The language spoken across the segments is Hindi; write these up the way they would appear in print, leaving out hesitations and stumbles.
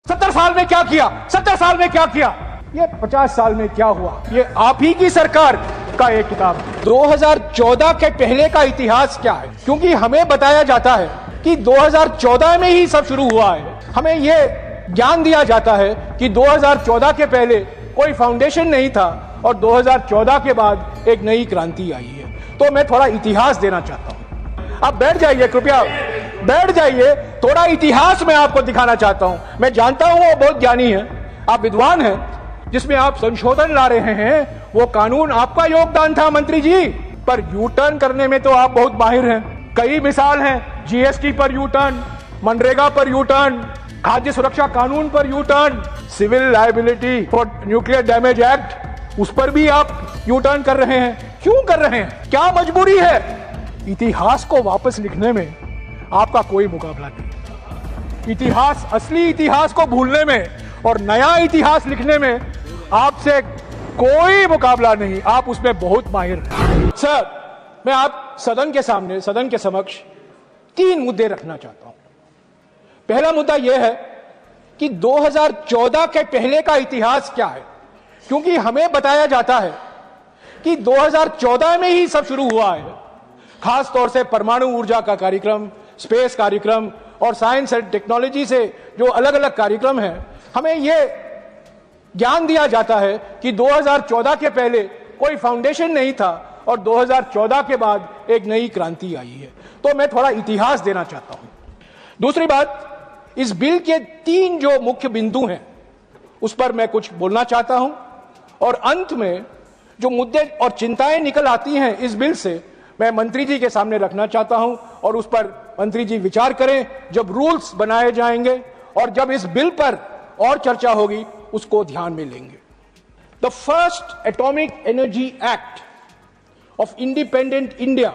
70 साल में क्या किया, 70 साल में क्या किया, ये 50 साल में क्या हुआ, ये आप ही की सरकार का एक किताब। 2014 के पहले का इतिहास क्या है, क्योंकि हमें बताया जाता है कि 2014 में ही सब शुरू हुआ है। हमें ये ज्ञान दिया जाता है कि 2014 के पहले कोई फाउंडेशन नहीं था और 2014 के बाद एक नई क्रांति आई है। तो मैं थोड़ा इतिहास देना चाहता हूं। आप बैठ जाइए, कृपया बैठ जाइए, थोड़ा इतिहास मैं आपको दिखाना चाहता हूं। मैं जानता हूं वो बहुत ज्ञानी है, आप विद्वान हैं, जिसमें आप संशोधन ला रहे हैं, वो कानून आपका योगदान था मंत्री जी, पर यू टर्न करने में तो आप बहुत माहिर हैं। कई मिसाल हैं, जीएसटी पर यू टर्न, मनरेगा पर यू टर्न, खाद्य सुरक्षा कानून पर U turn, civil liability for nuclear damage act, उस पर भी आप यू टर्न कर रहे हैं। क्यों कर रहे हैं, क्या मजबूरी है? इतिहास को वापस लिखने में आपका कोई मुकाबला नहीं। इतिहास, असली इतिहास को भूलने में और नया इतिहास लिखने में आपसे कोई मुकाबला नहीं, आप उसमें बहुत माहिर हैं। सर, मैं आप सदन के सामने, सदन के समक्ष 3 मुद्दे रखना चाहता हूं। पहला मुद्दा यह है कि 2014 के पहले का इतिहास क्या है, क्योंकि हमें बताया जाता है कि 2014 में ही सब शुरू हुआ है। खास तौर से परमाणु ऊर्जा का कार्यक्रम, स्पेस कार्यक्रम और साइंस एंड टेक्नोलॉजी से जो अलग अलग कार्यक्रम हैं, हमें यह ज्ञान दिया जाता है कि 2014 के पहले कोई फाउंडेशन नहीं था और 2014 के बाद एक नई क्रांति आई है। तो मैं थोड़ा इतिहास देना चाहता हूं। दूसरी बात, इस बिल के 3 जो मुख्य बिंदु हैं उस पर मैं कुछ बोलना चाहता हूं, और अंत में जो मुद्दे और चिंताएं निकल आती हैं इस बिल से, मैं मंत्री जी के सामने रखना चाहता हूं और उस पर मंत्री जी विचार करें जब रूल्स बनाए जाएंगे और जब इस बिल पर और चर्चा होगी उसको ध्यान में लेंगे। The first atomic energy act of independent India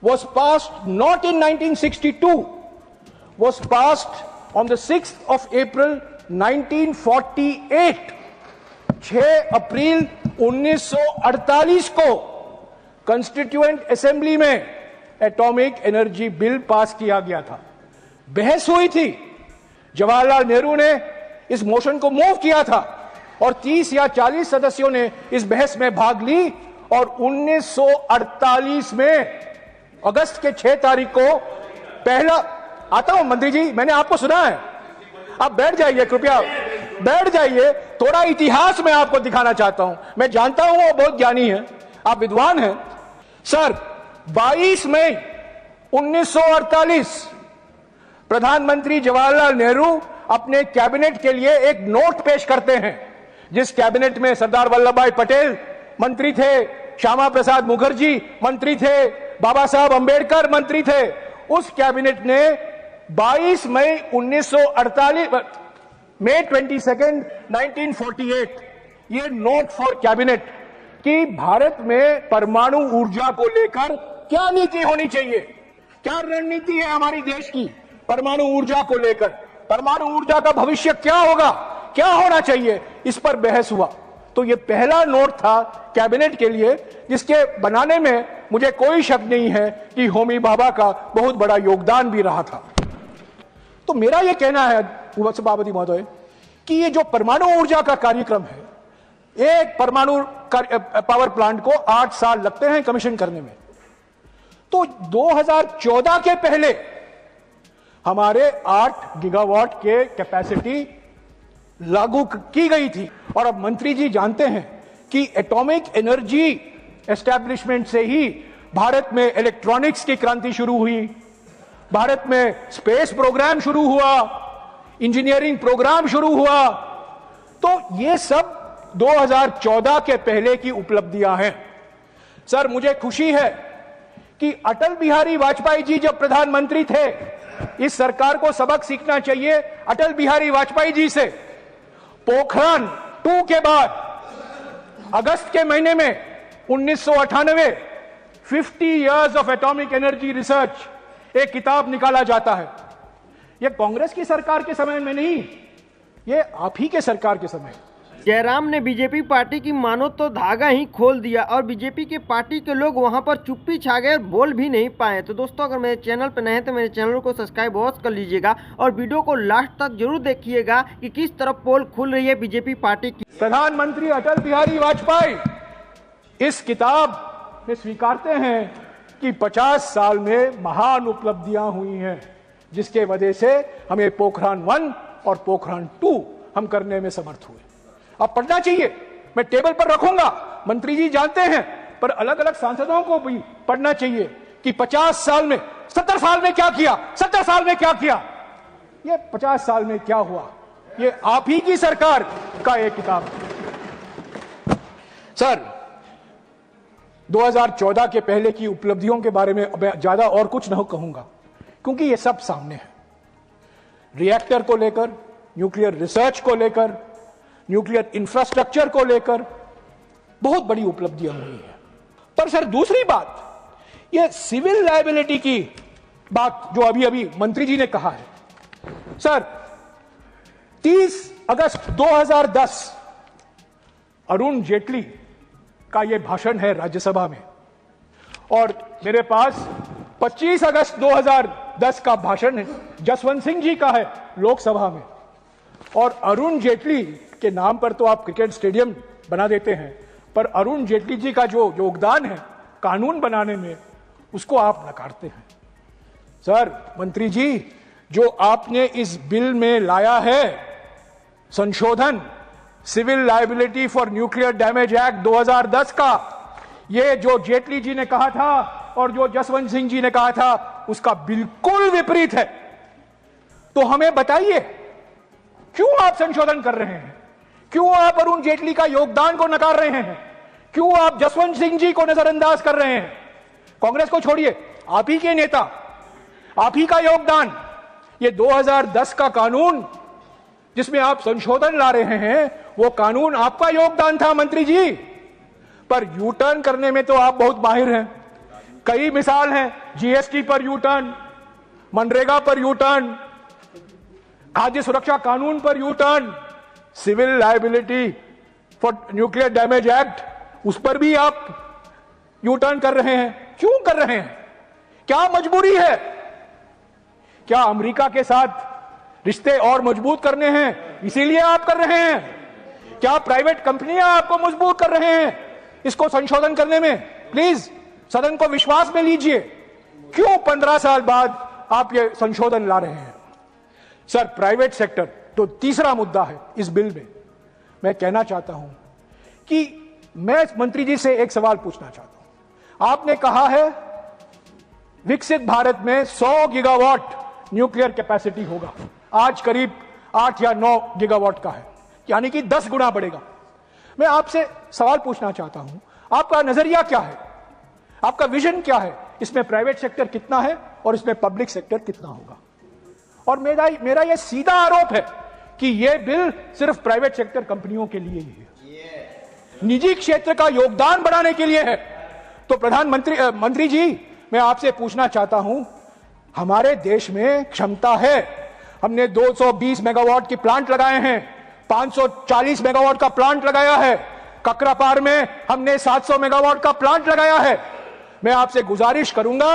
was passed not in 1962, was passed on the 6th of April 1948। 6 अप्रैल 1948 को कॉन्स्टिट्यूएंट असेंबली में एटॉमिक एनर्जी बिल पास किया गया था। बहस हुई थी, जवाहरलाल नेहरू ने इस मोशन को मूव किया था और 30 या 40 सदस्यों ने इस बहस में भाग ली और 1948 में अगस्त के 6 तारीख को पहला, आता हूं मंत्री जी, मैंने आपको सुना है, आप बैठ जाइए, कृपया बैठ जाइए, थोड़ा इतिहास मैं आपको दिखाना चाहता हूं। मैं जानता हूं वो बहुत ज्ञानी है, आप विद्वान हैं। सर, 22 मई 1948 प्रधानमंत्री जवाहरलाल नेहरू अपने कैबिनेट के लिए एक नोट पेश करते हैं, जिस कैबिनेट में सरदार वल्लभ भाई पटेल मंत्री थे, श्यामा प्रसाद मुखर्जी मंत्री थे, बाबा साहब अंबेडकर मंत्री थे। उस कैबिनेट ने 22 मई 1948, मई 22, 1948 ये नोट फॉर कैबिनेट कि भारत में परमाणु ऊर्जा को लेकर क्या नीति होनी चाहिए, क्या रणनीति है हमारी देश की परमाणु ऊर्जा को लेकर, परमाणु ऊर्जा का भविष्य क्या होगा, क्या होना चाहिए, इस पर बहस हुआ। तो ये पहला नोट था कैबिनेट के लिए, जिसके बनाने में मुझे कोई शक नहीं है कि होमी भाभा का बहुत बड़ा योगदान भी रहा था। तो मेरा यह कहना है सभापति महोदय कि ये जो परमाणु ऊर्जा का कार्यक्रम है, एक परमाणु पावर प्लांट को 8 साल लगते हैं कमीशन करने में, तो 2014 के पहले हमारे 8 गीगावाट के कैपेसिटी लागू की गई थी। और अब मंत्री जी जानते हैं कि एटॉमिक एनर्जी एस्टैब्लिशमेंट से ही भारत में इलेक्ट्रॉनिक्स की क्रांति शुरू हुई, भारत में स्पेस प्रोग्राम शुरू हुआ, इंजीनियरिंग प्रोग्राम शुरू हुआ। तो ये सब 2014 के पहले की उपलब्धियां हैं। सर, मुझे खुशी है कि अटल बिहारी वाजपेयी जी जब प्रधानमंत्री थे, इस सरकार को सबक सीखना चाहिए अटल बिहारी वाजपेयी जी से। पोखरण 2 के बाद अगस्त के महीने में 1998 50 years of atomic energy research एक किताब निकाला जाता है। यह कांग्रेस की सरकार के समय में नहीं, यह आप ही के सरकार के समय। जयराम ने बीजेपी पार्टी की मानो तो धागा ही खोल दिया और बीजेपी के पार्टी के लोग वहां पर चुप्पी छा गए और बोल भी नहीं पाए। तो दोस्तों, अगर मेरे चैनल पर नए हैं तो मेरे चैनल को सब्सक्राइब अवश्य कर लीजिएगा और वीडियो को लास्ट तक जरूर देखिएगा कि किस तरह पोल खुल रही है बीजेपी पार्टी की। प्रधानमंत्री अटल बिहारी वाजपेयी इस किताब में स्वीकारते हैं कि 50 साल में महान उपलब्धियां हुई हैं, जिसके वजह से हमें पोखरान 1 और पोखरान 2 हम करने में समर्थ हुए। अब पढ़ना चाहिए, मैं टेबल पर रखूंगा, मंत्री जी जानते हैं, पर अलग अलग सांसदों को भी पढ़ना चाहिए कि 50 साल में 70 साल में क्या किया, 70 साल में क्या किया, ये 50 साल में क्या हुआ, ये आप ही की सरकार का एक किताब है। सर, 2014 के पहले की उपलब्धियों के बारे में मैं ज्यादा और कुछ नहीं कहूंगा, क्योंकि ये सब सामने है। रिएक्टर को लेकर, न्यूक्लियर रिसर्च को लेकर, न्यूक्लियर इंफ्रास्ट्रक्चर को लेकर बहुत बड़ी उपलब्धियां हुई हैं। पर सर, दूसरी बात, ये सिविल लायबिलिटी की बात जो अभी अभी मंत्री जी ने कहा है, सर 30 अगस्त 2010 अरुण जेटली का यह भाषण है राज्यसभा में, और मेरे पास 25 अगस्त 2010 का भाषण है जसवंत सिंह जी का है लोकसभा में। और अरुण जेटली के नाम पर तो आप क्रिकेट स्टेडियम बना देते हैं, पर अरुण जेटली जी का जो योगदान है कानून बनाने में, उसको आप नकारते हैं। सर मंत्री जी, जो आपने इस बिल में लाया है संशोधन, civil liability for nuclear damage act 2010 का, ये जो जेटली जी ने कहा था और जो जसवंत सिंह जी ने कहा था, उसका बिल्कुल विपरीत है। तो हमें बताइए, क्यों आप संशोधन कर रहे हैं? क्यों आप अरुण जेटली का योगदान को नकार रहे हैं? क्यों आप जसवंत सिंह जी को नजरअंदाज कर रहे हैं? कांग्रेस को छोड़िए, आप ही के नेता, आप ही का योगदान, ये 2010 का कानून जिसमें आप संशोधन ला रहे हैं, वो कानून आपका योगदान था मंत्री जी। पर यू टर्न करने में तो आप बहुत माहिर हैं। कई मिसाल हैं, जीएसटी पर यू टर्न, मनरेगा पर यू टर्न, खाद्य सुरक्षा कानून पर U turn, civil liability for nuclear damage act, उस पर भी आप यू टर्न कर रहे हैं। क्यों कर रहे हैं? क्या मजबूरी है? क्या अमेरिका के साथ रिश्ते और मजबूत करने हैं, इसीलिए आप कर रहे हैं? क्या प्राइवेट कंपनियां आपको मजबूत कर रहे हैं इसको संशोधन करने में? प्लीज सदन को विश्वास में लीजिए, क्यों 15 साल बाद आप ये संशोधन ला रहे हैं? सर, प्राइवेट सेक्टर तो तीसरा मुद्दा है इस बिल में। मैं कहना चाहता हूं कि मैं मंत्री जी से एक सवाल पूछना चाहता हूं। आपने कहा है विकसित भारत में 100 गीगावाट न्यूक्लियर कैपेसिटी होगा, आज करीब 8 या 9 गीगावाट का है, यानी कि 10 गुना बढ़ेगा। मैं आपसे सवाल पूछना चाहता हूं, आपका नजरिया क्या है, आपका विजन क्या है? इसमें प्राइवेट सेक्टर कितना है और इसमें पब्लिक सेक्टर कितना होगा? और मेरा यह सीधा आरोप है कि यह बिल सिर्फ प्राइवेट सेक्टर कंपनियों के लिए ही है, निजी क्षेत्र का योगदान बढ़ाने के लिए है। तो मंत्री जी, मैं आपसे पूछना चाहता हूं, हमारे देश में क्षमता है, हमने 220 मेगावाट की प्लांट लगाए हैं, 540 मेगावाट का प्लांट लगाया है, ककरापार में हमने 700 मेगावाट का प्लांट लगाया है। मैं आपसे गुजारिश करूंगा,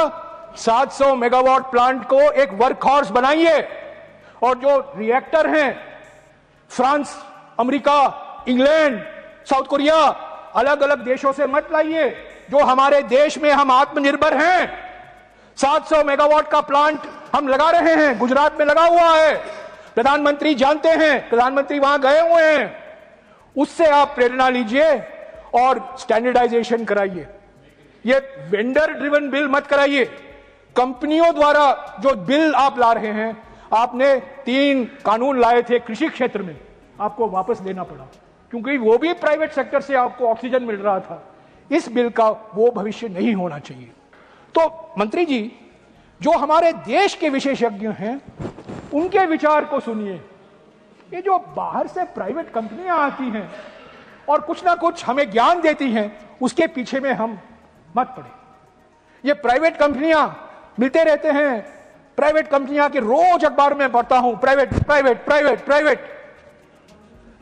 700 मेगावाट प्लांट को एक वर्कहॉर्स बनाइए, और जो रिएक्टर हैं France, America, England, south Korea, अलग अलग देशों से मत लाइए, जो हमारे देश में हम आत्मनिर्भर हैं। 700 मेगावाट का प्लांट हम लगा रहे हैं, गुजरात में लगा हुआ है, प्रधानमंत्री जानते हैं, प्रधानमंत्री वहां गए हुए हैं। उससे आप प्रेरणा लीजिए और स्टैंडर्डाइजेशन कराइए। ये वेंडर ड्रिवन बिल मत कराइए। कंपनियों द्वारा जो बिल आप ला रहे हैं, आपने 3 कानून लाए थे कृषि क्षेत्र में, आपको वापस लेना पड़ा, क्योंकि वो भी प्राइवेट सेक्टर से आपको ऑक्सीजन मिल रहा था। इस बिल का वो भविष्य नहीं होना चाहिए। तो मंत्री जी, जो हमारे देश के विशेषज्ञ हैं, उनके विचार को सुनिए। ये जो बाहर से प्राइवेट कंपनियां आती हैं और कुछ ना कुछ हमें ज्ञान देती हैं, उसके पीछे में हम मत पड़े। ये प्राइवेट कंपनियां मिलते रहते हैं, प्राइवेट कंपनियां के रोज अखबार में पढ़ता हूं, प्राइवेट प्राइवेट प्राइवेट प्राइवेट।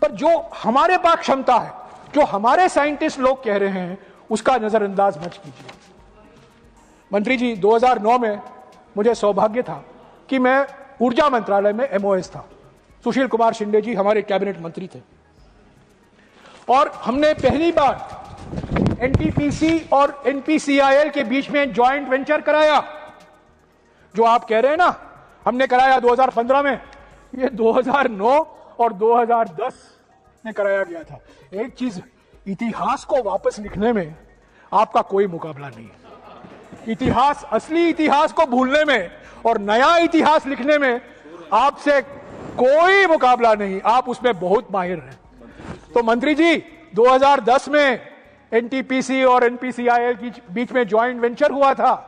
पर जो हमारे पास क्षमता है, जो हमारे साइंटिस्ट लोग कह रहे हैं, उसका नजरअंदाज मत कीजिए। मंत्री जी, 2009 में मुझे सौभाग्य था कि मैं ऊर्जा मंत्रालय में एमओएस था। सुशील कुमार शिंदे जी हमारे कैबिनेट मंत्री थे और हमने पहली बार एनटीपीसी और एनपीसीआईएल के बीच में जॉइंट वेंचर कराया। जो आप कह रहे हैं ना, हमने कराया 2015 में, ये 2009 और 2010 में कराया गया था। एक चीज, इतिहास को वापस लिखने में आपका कोई मुकाबला नहीं है। इतिहास, असली इतिहास को भूलने में और नया इतिहास लिखने में आपसे कोई मुकाबला नहीं। आप उसमें बहुत माहिर हैं। तो मंत्री जी, 2010 में एनटीपीसी और एनपीसीआईएल के बीच में जॉइंट वेंचर हुआ था।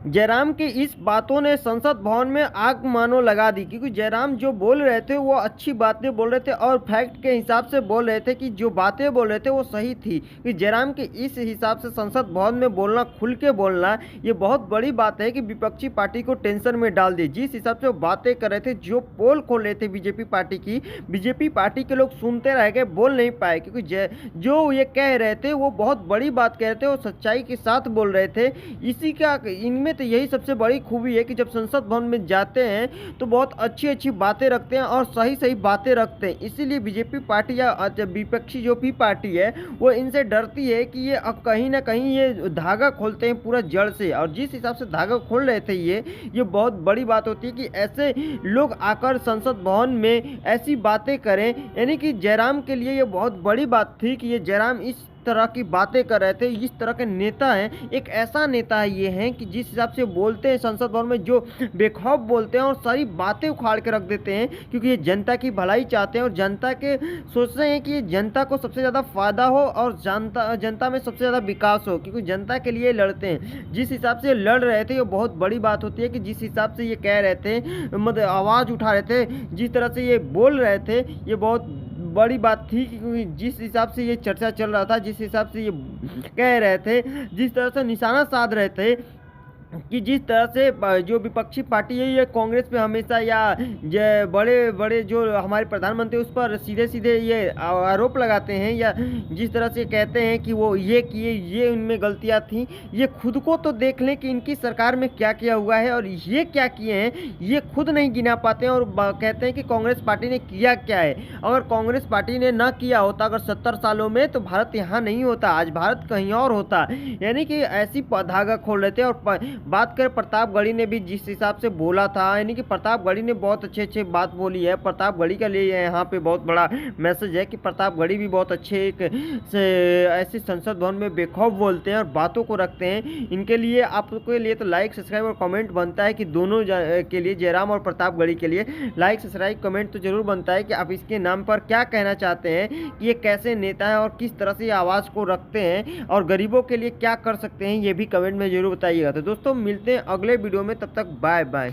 जयराम की इस बातों ने संसद भवन में आग मानो लगा दी, क्योंकि जयराम जो बोल रहे थे वो अच्छी बातें बोल रहे थे और फैक्ट के हिसाब से बोल रहे थे कि जो बातें बोल रहे थे वो सही थी। कि जयराम के इस हिसाब से संसद भवन में बोलना, खुल के बोलना, ये बहुत बड़ी बात है कि विपक्षी पार्टी को टेंशन में डाल दी। जिस हिसाब से वो बातें कर रहे थे, जो पोल खोल रहे थे बीजेपी पार्टी की, बीजेपी पार्टी के लोग सुनते रह गए, बोल नहीं पाए, क्योंकि जो ये कह रहे थे वो बहुत बड़ी बात कह रहे थे और सच्चाई के साथ बोल रहे थे। इसी का इनमें तो यही सबसे बड़ी खूबी है कि जब संसद भवन में जाते हैं तो बहुत अच्छी अच्छी बातें रखते हैं और सही सही बातें रखते हैं। इसीलिए बीजेपी पार्टी या विपक्षी जो भी पार्टी है वो इनसे डरती है कि ये कहीं ना कहीं ये धागा खोलते हैं पूरा जड़ से। और जिस हिसाब से धागा खोल रहे थे ये बहुत बड़ी बात होती है कि ऐसे लोग आकर संसद भवन में ऐसी बातें करें। यानी कि जयराम के लिए ये बहुत बड़ी बात थी कि ये जयराम इस तरह की बातें कर रहे थे। इस तरह के नेता हैं, एक ऐसा नेता है ये हैं कि जिस हिसाब से बोलते हैं संसद भवन में, जो बेखौफ बोलते हैं और सारी बातें उखाड़ के रख देते हैं, क्योंकि ये जनता की भलाई चाहते हैं और जनता के सोचते हैं कि जनता को सबसे ज़्यादा फायदा हो और जनता में सबसे ज़्यादा विकास हो, क्योंकि जनता के लिए लड़ते हैं। जिस हिसाब से लड़ रहे थे ये बहुत बड़ी बात होती है कि जिस हिसाब से ये कह रहे थे, मतलब आवाज़ उठा रहे थे, जिस तरह से ये बोल रहे थे, ये बहुत बड़ी बात थी। क्योंकि जिस हिसाब से ये चर्चा चल रहा था, जिस हिसाब से ये कह रहे थे, जिस तरह से निशाना साध रहे थे कि जिस तरह से जो विपक्षी पार्टी है ये कांग्रेस पे हमेशा या बड़े बड़े जो हमारे प्रधानमंत्री उस पर सीधे सीधे ये आरोप लगाते हैं, या जिस तरह से कहते हैं कि वो ये किए, ये उनमें गलतियां थी। ये खुद को तो देख लें कि इनकी सरकार में क्या किया हुआ है और ये क्या किए हैं, ये खुद नहीं गिना पाते हैं और कहते हैं कि कांग्रेस पार्टी ने किया क्या है। अगर कांग्रेस पार्टी ने ना किया होता अगर 70 सालों में, तो भारत यहाँ नहीं होता, आज भारत कहीं और होता। यानी कि ऐसी धागा खोल रहे थे। और बात करें प्रतापगढ़ी ने भी जिस हिसाब से बोला था, यानी कि प्रतापगढ़ी ने बहुत अच्छे बात बोली है। प्रतापगढ़ी के लिए यहाँ पे बहुत बड़ा मैसेज है कि प्रतापगढ़ी भी बहुत अच्छे ऐसे संसद भवन में बेखौफ बोलते हैं और बातों को रखते हैं। इनके लिए आपके लिए तो लाइक, सब्सक्राइब और कमेंट बनता है कि दोनों के लिए, जयराम और प्रतापगढ़ी के लिए लाइक, सब्सक्राइब, कमेंट तो जरूर बनता है कि आप इसके नाम पर क्या कहना चाहते हैं, कि ये कैसे नेता है और किस तरह से आवाज़ को रखते हैं और गरीबों के लिए क्या कर सकते हैं, ये भी कमेंट में जरूर बताइएगा। तो दोस्तों मिलते हैं अगले वीडियो में, तब तक बाय बाय।